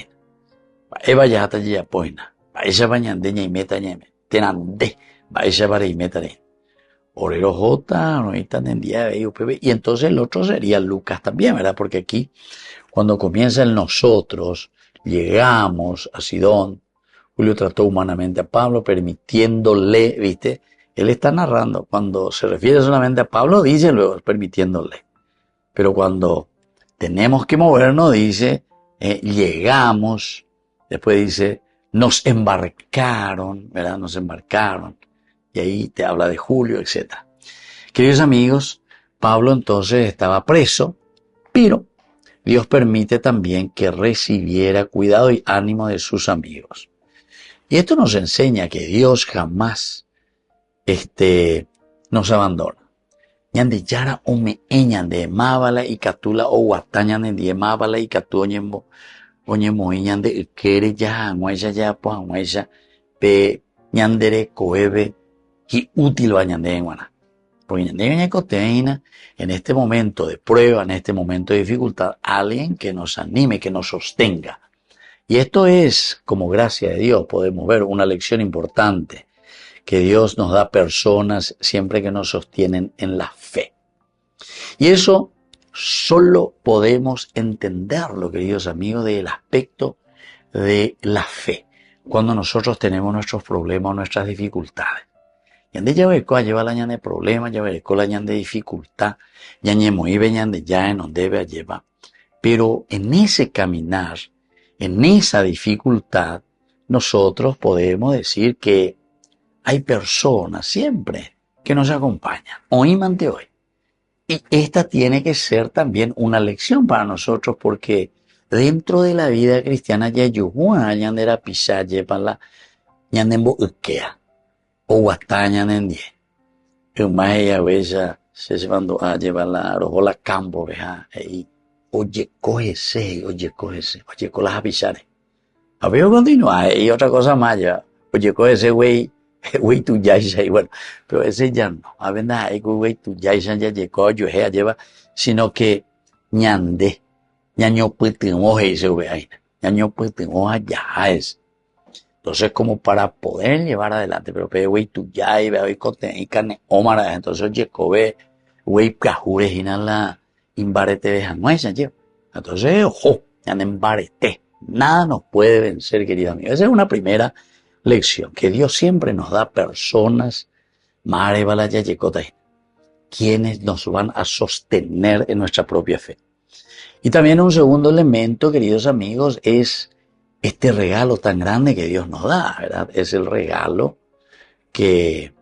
Eva ya está ya poina. Ella bañandeña y meta ñeme. Tenande. Ella para y meta de. Orero J, no están en día de UPB. Y entonces el otro sería Lucas también, ¿verdad? Porque aquí, cuando comienza el nosotros, llegamos a Sidón. Julio trató humanamente a Pablo, permitiéndole, ¿viste? Él está narrando. Cuando se refiere solamente a Pablo, dice luego, permitiéndole. Pero cuando tenemos que movernos, dice, llegamos. Después dice, nos embarcaron, ¿verdad? Nos embarcaron. Y ahí te habla de Julio, etc. Queridos amigos, Pablo entonces estaba preso, pero Dios permite también que recibiera cuidado y ánimo de sus amigos. Y esto nos enseña que Dios jamás nos abandona. Ñande yara o me eñan de mábala y catula o guatañan de mábala y catuñembo oñemo eñan de quere ya anuaya ya pues anuaya pe ñandere coebe y útil bañan de guana. Porque ñande coteína en este momento de prueba, en este momento de dificultad, alguien que nos anime, que nos sostenga. Y esto es, como gracia de Dios, podemos ver una lección importante, que Dios nos da personas siempre que nos sostienen en la fe. Y eso solo podemos entenderlo, queridos amigos, del aspecto de la fe, cuando nosotros tenemos nuestros problemas, nuestras dificultades. Y ande ya veco a llevar la ñan de problema, ya veco la ñan de dificultad, ya ñemo y veñan de ya en donde debe llevar. Pero en ese caminar, en esa dificultad, nosotros podemos decir que hay personas siempre que nos acompañan, hoy ante hoy. Y esta tiene que ser también una lección para nosotros, porque dentro de la vida cristiana ya yuhua ñandera pisaye para la ñandembo ukea o guatañan en die. El más ella bella se llevando a llevar la rojola campo, veja, y oye, cógese, oye, con las apisares. A ver, continúa, y otra cosa más ya, oye, cógese, güey tu yaisha, y bueno, pero ese ya no, a ver, nada, güey tu yaisha ya llegó, yo lleva, sino que ñande, ñaño putimos ese güey ahí, ñaño putimos allá es. Entonces, como para poder llevar adelante, pero güey tu yai, ve, y carne, ómara, entonces, oye, cobe, güey, cajures, y la imbarete veja, no es allí. Entonces, ojo, ya no embarete, nada nos puede vencer, querido amigo. Esa es una primera lección, que Dios siempre nos da personas, mare balaya yecota, quienes nos van a sostener en nuestra propia fe. Y también un segundo elemento, queridos amigos, es este regalo tan grande que Dios nos da, ¿verdad? Es el regalo que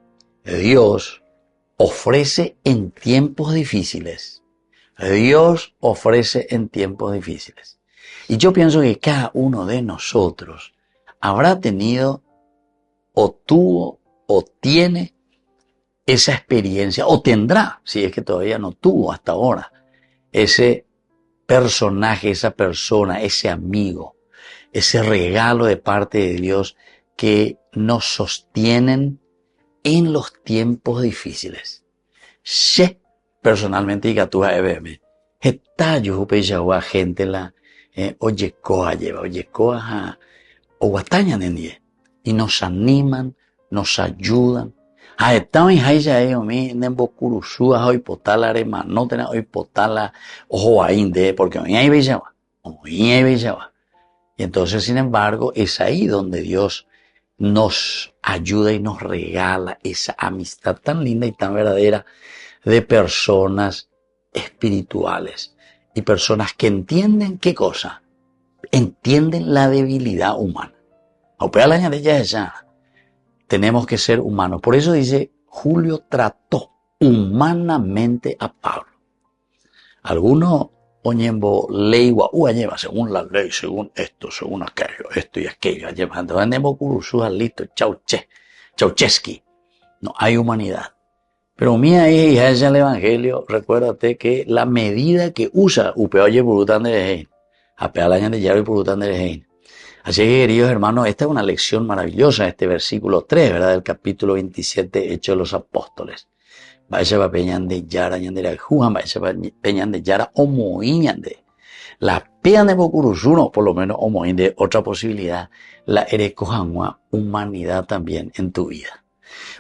Dios ofrece en tiempos difíciles. Dios ofrece en tiempos difíciles. Y yo pienso que cada uno de nosotros habrá tenido o tuvo o tiene esa experiencia, o tendrá, si es que todavía no tuvo hasta ahora, ese personaje, esa persona, ese amigo, ese regalo de parte de Dios que nos sostienen en los tiempos difíciles. She, personalmente, y Gatuja EBM, está yo a gente la oyecoa lleva, oyecoa o guataña nendie, y nos animan, nos ayudan. Estamos en Jaya, mi nembo curusúa, hoy potala arema, no tenemos hoy potala, ojo ahí de, porque hoy hay bellaba, hoy hay bellaba. Y entonces, sin embargo, es ahí donde Dios nos ayuda y nos regala esa amistad tan linda y tan verdadera de personas espirituales y personas que entienden qué cosa, entienden la debilidad humana. Tenemos que ser humanos. Por eso dice, Julio trató humanamente a Pablo. Algunos oñembo ley lleva según la ley, según esto, según aquello, esto y aquello, llevando andemos curusúa listo, Ceausescu. No hay humanidad. Pero mía hija es el evangelio, recuérdate que la medida que usa upeoye purutan de Rehein, apealaña de Yaro y purutan de Rehein. Así que, queridos hermanos, esta es una lección maravillosa, este versículo 3, ¿verdad? Del capítulo 27, Hechos de los Apóstoles. Vaya va peñan de Yara, ñandera Juan, vaya va peñan de Yara, omoíñande. La pean de Bocuruzuno, por lo menos omoín de otra posibilidad, la erecojanua humanidad también en tu vida.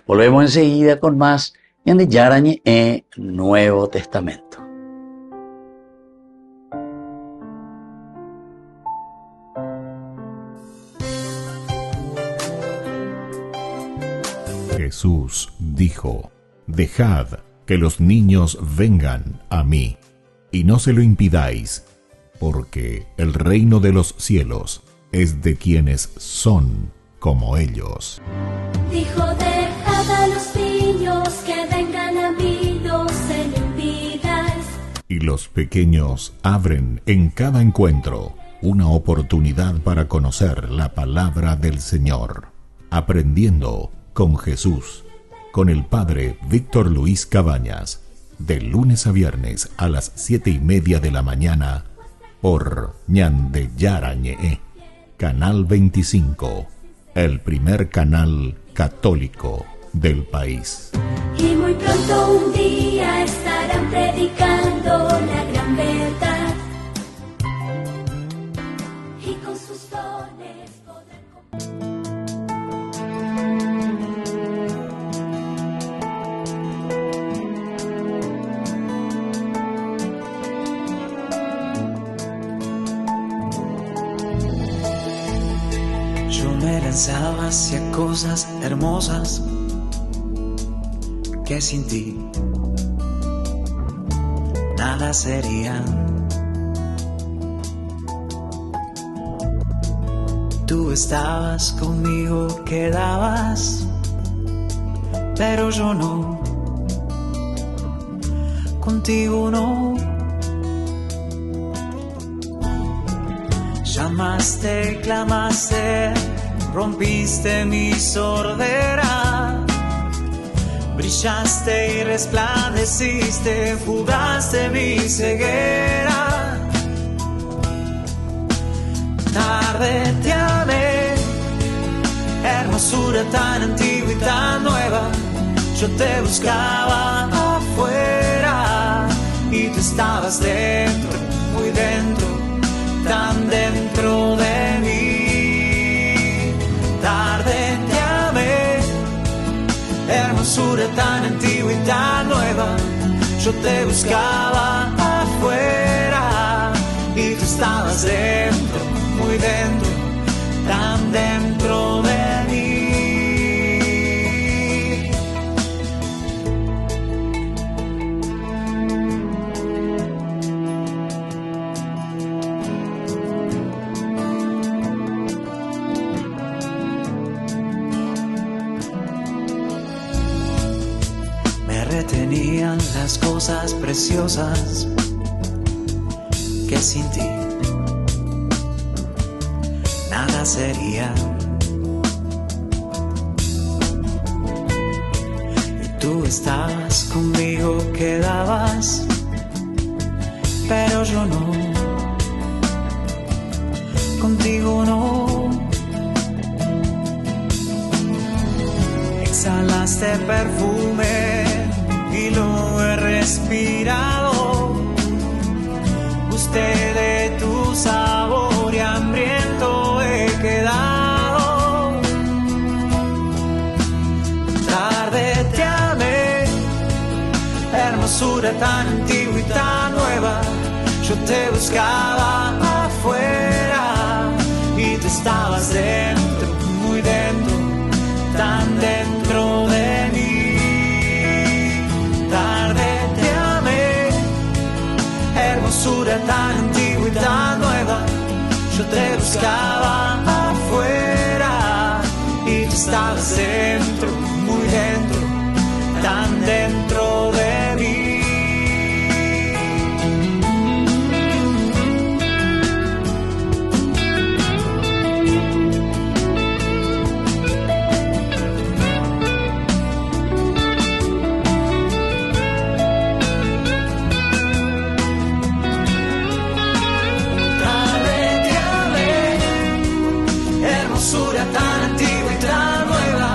Volvemos enseguida con más ñande Yarañe en Nuevo Testamento. Jesús dijo: Dejad que los niños vengan a mí, y no se lo impidáis, porque el reino de los cielos es de quienes son como ellos. Dijo: dejad a los niños que vengan a mí, no se lo impidáis. Y los pequeños abren en cada encuentro una oportunidad para conocer la palabra del Señor, aprendiendo con Jesús, con el Padre Víctor Luis Cabañas, de lunes a viernes a las 7:30 de la mañana, por Ñande Yarañe, Canal 25, el primer canal católico del país. Y muy pronto un día estarán predicando la gran verdad, y con sus dones podrán me lanzaba hacia cosas hermosas que sin ti nada serían. Tú estabas conmigo, quedabas, pero yo no, contigo no. Llamaste, clamaste, rompiste mi sordera, brillaste y resplandeciste, fugaste mi ceguera. Tarde te amé, hermosura tan antigua y tan nueva. Yo te buscaba afuera y tú estabas dentro, muy dentro, tan dentro de mí. Tarde te amé, hermosura tan antigua y tan nueva. Yo te buscaba afuera y tú estabas dentro, muy dentro, tan dentro de mí. Retenían las cosas preciosas que sin ti nada sería. Y tú estabas conmigo, quedabas, pero yo no, contigo no. exhalaste perfume y lo he respirado. Gusté de tu sabor y hambriento he quedado. Tarde te amé, hermosura tan antigua y tan nueva. Yo te buscaba afuera y tú estabas dentro, muy dentro, tan dentro de mí. Tarde te amé, hermosura tan antigua y tan nueva. Yo te buscaba afuera y tú estabas dentro, muy dentro, tan dentro de mí. Tan antigua y tan nueva,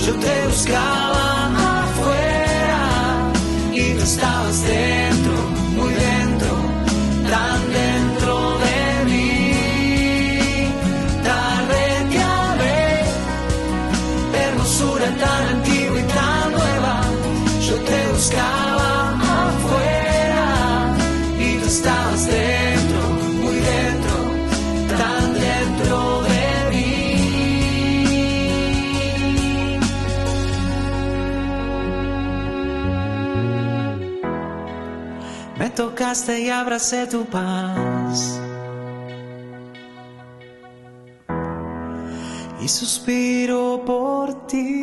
yo te buscaba afuera y tú estabas dentro, muy dentro, tan dentro de mí. Tarde te amé, hermosura tan antigua y tan nueva, yo te buscaba afuera y tú estabas dentro, muy dentro, tan dentro de mí. Me tocaste y abracé tu paz y suspiro por ti.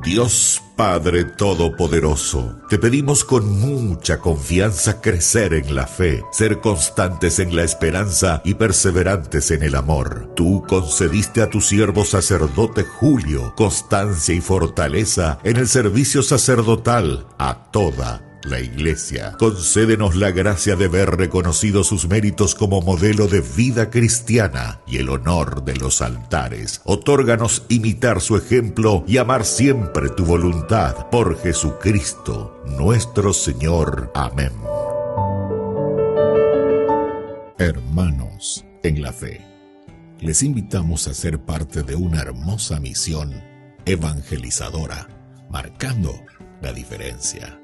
Dios Padre Todopoderoso, te pedimos con mucha confianza crecer en la fe, ser constantes en la esperanza y perseverantes en el amor. Tú concediste a tu siervo sacerdote Julio constancia y fortaleza en el servicio sacerdotal a toda la Iglesia. Concédenos la gracia de ver reconocidos sus méritos como modelo de vida cristiana y el honor de los altares. Otórganos imitar su ejemplo y amar siempre tu voluntad. Por Jesucristo, nuestro Señor. Amén. Hermanos en la fe, les invitamos a ser parte de una hermosa misión evangelizadora, marcando la diferencia.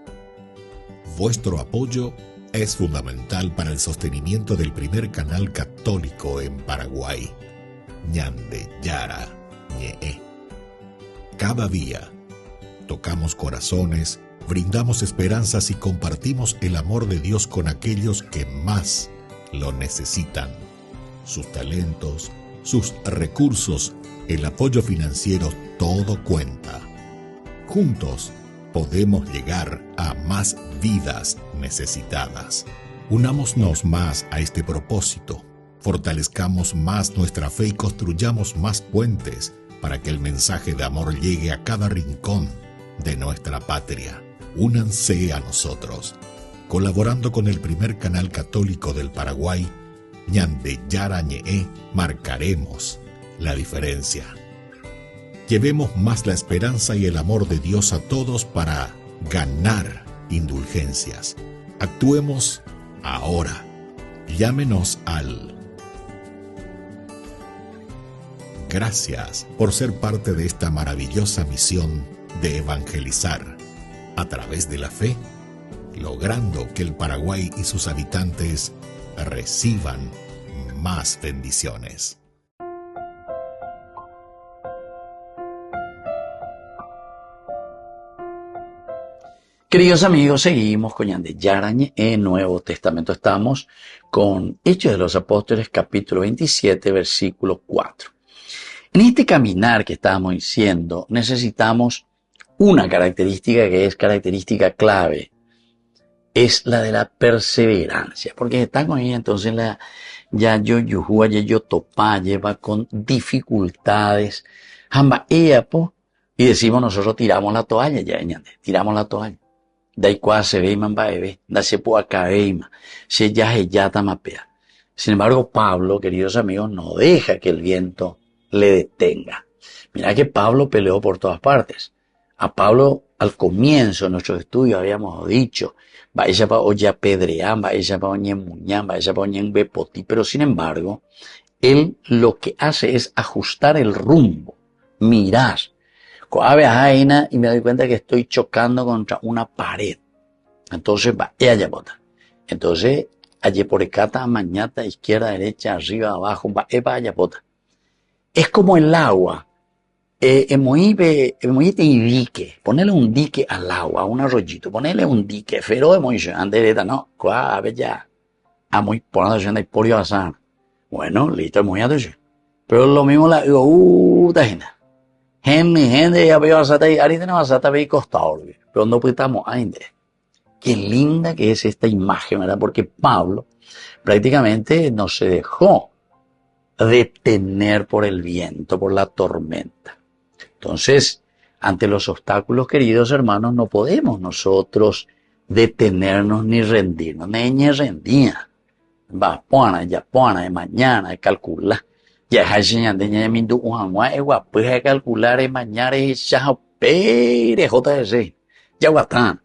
Vuestro apoyo es fundamental para el sostenimiento del primer canal católico en Paraguay, Ñande Yara Ñe. Cada día tocamos corazones, brindamos esperanzas y compartimos el amor de Dios con aquellos que más lo necesitan. Sus talentos, sus recursos, el apoyo financiero, todo cuenta. Juntos podemos llegar a más vidas necesitadas. Unámonos más a este propósito, fortalezcamos más nuestra fe y construyamos más puentes para que el mensaje de amor llegue a cada rincón de nuestra patria. Únanse a nosotros, colaborando con el primer canal católico del Paraguay, Ñande Yara Ñe, marcaremos la diferencia. Llevemos más la esperanza y el amor de Dios a todos para ganar indulgencias. Actuemos ahora. Llámenos al... Gracias por ser parte de esta maravillosa misión de evangelizar a través de la fe, logrando que el Paraguay y sus habitantes reciban más bendiciones. Queridos amigos, seguimos con Ñande Yara Ñe en Nuevo Testamento. Estamos con Hechos de los Apóstoles, capítulo 27, versículo 4. En este caminar que estábamos diciendo, necesitamos una característica que es característica clave. Es la de la perseverancia. Porque estamos ahí, entonces yo topa lleva con dificultades. Jamba ella, Y decimos nosotros tiramos la toalla ya, ñande, tiramos la toalla. Da igual se ve man baebe, da se puede caer, se ya tamapea. Sin embargo, Pablo, queridos amigos, no deja que el viento le detenga. Mira que Pablo peleó por todas partes. A Pablo, al comienzo de nuestros estudios, habíamos dicho, vaya para olla pedreán, vaya para oñen muñán, vaya para oñen bepotí, pero sin embargo, él lo que hace es ajustar el rumbo, mirar. Y me doy cuenta que estoy chocando contra una pared. Entonces va, ella bota. Entonces, allí por ecata, mañata, izquierda, derecha, arriba, abajo, va, ella bota. Es como el agua. Emoíte y dique. Ponele un dique al agua, a un arroyito. Ponele un dique. Pero es muy andereta, ¿no? A ver ya. A muy por la gente por pasar. Bueno, listo, muy atención. Pero lo mismo la digo, tajina. Gente, ya veo a Sata y ahorita no vas a estar costado, pero no estamos ahí. Qué linda que es esta imagen, ¿verdad? Porque Pablo prácticamente no se dejó detener por el viento, por la tormenta. Entonces, ante los obstáculos, queridos hermanos, no podemos nosotros detenernos ni rendirnos, ni rendía. Va, ya pona, mañana, calcula. Ya hay señal de mi duhangua, puede calcular mañana ya pere JS. Ya guatán.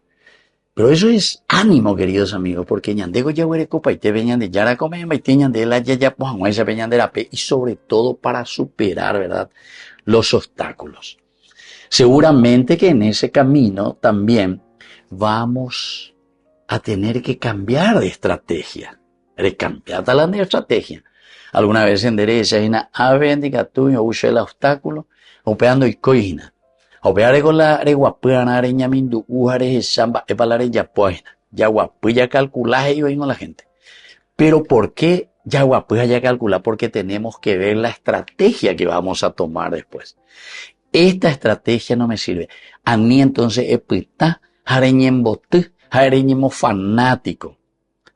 Pero eso es ánimo, queridos amigos, porque ñandego ya huere copa y te veñan de yara come, y te de la ya pues esa veñan de la pe, y sobre todo para superar, ¿verdad?, los obstáculos. Seguramente que en ese camino también vamos a tener que cambiar de estrategia. Recambiar talán de estrategia. Alguna vez en derecha y na ave indicatuño usé el obstáculo, opeando y coina. Opeare con la areguapana areña mindu ujare samba epalare ya poina. Ya guapuya calculaje y oímos la gente. Pero ¿por qué ya guapuya ya calcula? Porque tenemos que ver la estrategia que vamos a tomar después. Esta estrategia no me sirve. A mí entonces epita areñen bote, areñemo fanático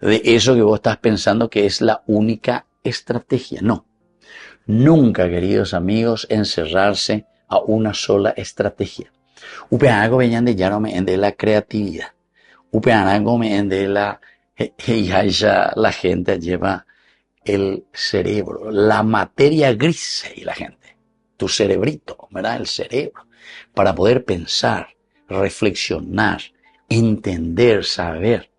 de eso que vos estás pensando que es la única estrategia. No. Nunca, queridos amigos, encerrarse a una sola estrategia. Upeanago venían de ya no me ende la creatividad. Upeanago me ende la la gente lleva el cerebro, la materia gris y la gente. Tu cerebrito, ¿verdad? El cerebro. Para poder pensar, reflexionar, entender, saber.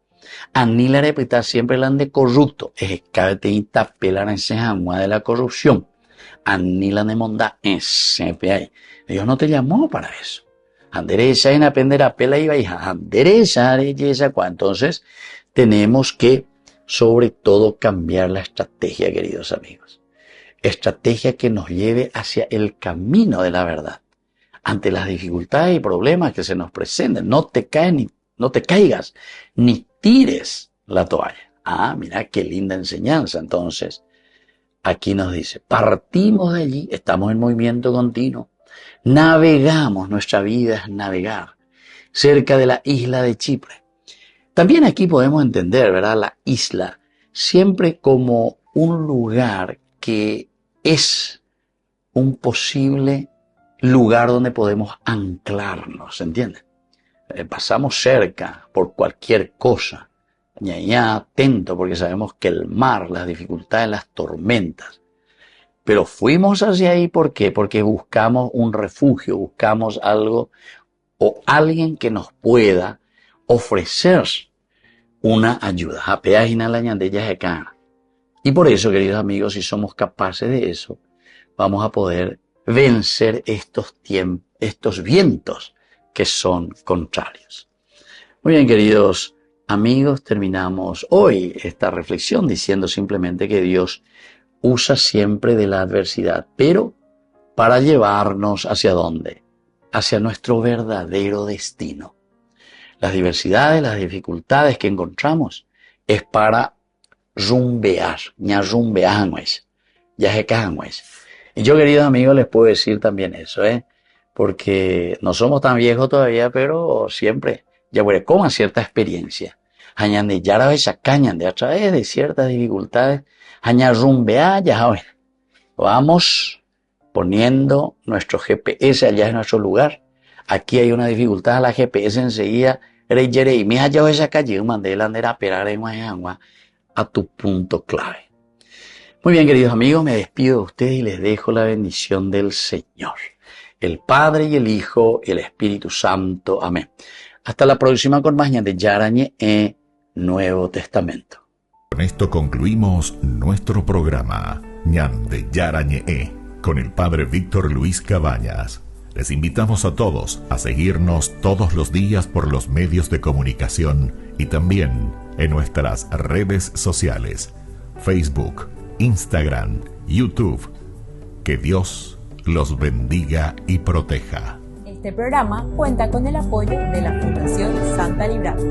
Ani la repita siempre la de corrupto. Es que te pelar en ese agua de la corrupción. Ani la de monda en CPI. Dios no te llamó para eso. Anderesa en aprender a pela y hija. Anderesa, entonces tenemos que sobre todo cambiar la estrategia, queridos amigos. Estrategia que nos lleve hacia el camino de la verdad. Ante las dificultades y problemas que se nos presenten, no te caigas, ni tires la toalla. Ah, mira qué linda enseñanza. Entonces, aquí nos dice, partimos de allí, estamos en movimiento continuo, navegamos, nuestra vida es navegar, cerca de la isla de Chipre. También aquí podemos entender, ¿verdad?, la isla siempre como un lugar que es un posible lugar donde podemos anclarnos, ¿entiendes? Pasamos cerca por cualquier cosa, ya atento porque sabemos que el mar, las dificultades, las tormentas. Pero fuimos hacia ahí, ¿por qué? Porque buscamos un refugio, buscamos algo o alguien que nos pueda ofrecer una ayuda. Y por eso, queridos amigos, si somos capaces de eso, vamos a poder vencer estos vientos que son contrarios. Muy bien, queridos amigos, terminamos hoy esta reflexión diciendo simplemente que Dios usa siempre de la adversidad, pero para llevarnos ¿hacia dónde? Hacia nuestro verdadero destino. Las diversidades, las dificultades que encontramos es para rumbear, ya rumbeamos, ya jecamos. Y yo, queridos amigos, les puedo decir también eso, porque no somos tan viejos todavía, pero siempre, ya veré, con cierta experiencia. Hañan de yara veces cañan de a través de ciertas dificultades, hañan rumbear, ya vamos poniendo nuestro GPS allá en nuestro lugar, aquí hay una dificultad, la GPS enseguida, me hallado esa calle, mandé la andera a tu punto clave. Muy bien, queridos amigos, me despido de ustedes y les dejo la bendición del Señor, el Padre y el Hijo y el Espíritu Santo. Amén. Hasta la próxima con más de Yarañe Nuevo Testamento. Con esto concluimos nuestro programa Ñan de Yarañe con el Padre Víctor Luis Cabañas. Les invitamos a todos a seguirnos todos los días por los medios de comunicación y también en nuestras redes sociales, Facebook, Instagram, YouTube. Que Dios los bendiga y proteja. Este programa cuenta con el apoyo de la Fundación Santa Librada.